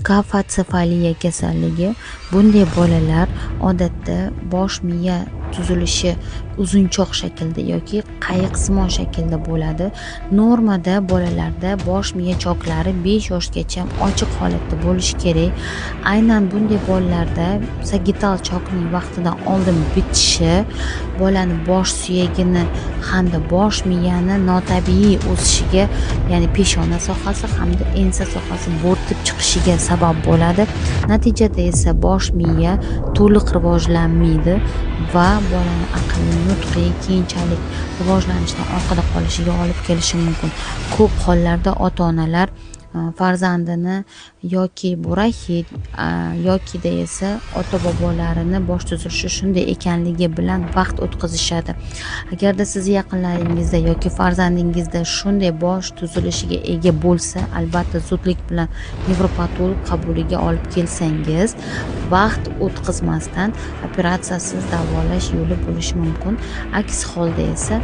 Leukofatsefaliya kasalligi. Bunday bolalar odatda bosh miya tuzilishi uzunchoq shaklda yoki qayiqsimon shaklda bo'ladi. Normada bolalarda bosh miya choklari 5 yoshgacha ochiq holatda bo'lishi kerak. Aynan bunday bolalarda sagital chokning vaqtidan oldin bitishi bolani bosh suyagini hamda bosh miyani notabiiy o'sishiga, ya'ni peshona sohasi hamda ensa sohasi bo'rtib chiqishiga sabab bo'ladi. Natijada esa bosh miya to'liq rivojlanmaydi va bolani aqliy, nutqiy keyinchalik rivojlanishdan orqada qolishiga olib kelishi mumkin. Ko'p hollarda ota-onalar farzandini yoki buraxid yokida esa ota-bobolarini bosh tuzilishi shunday ekanligi bilan vaqt o'tkazishadi. Agarda siz yaqinlaringizda yoki farzandingizda shunday bosh tuzilishiga ega bo'lsa, albatta zudlik bilan nevropatolog qabuliga olib kelsangiz, vaqt o'tkazmasdan operatsiyasiz davolash yo'li bo'lishi mumkin. Aks holda esa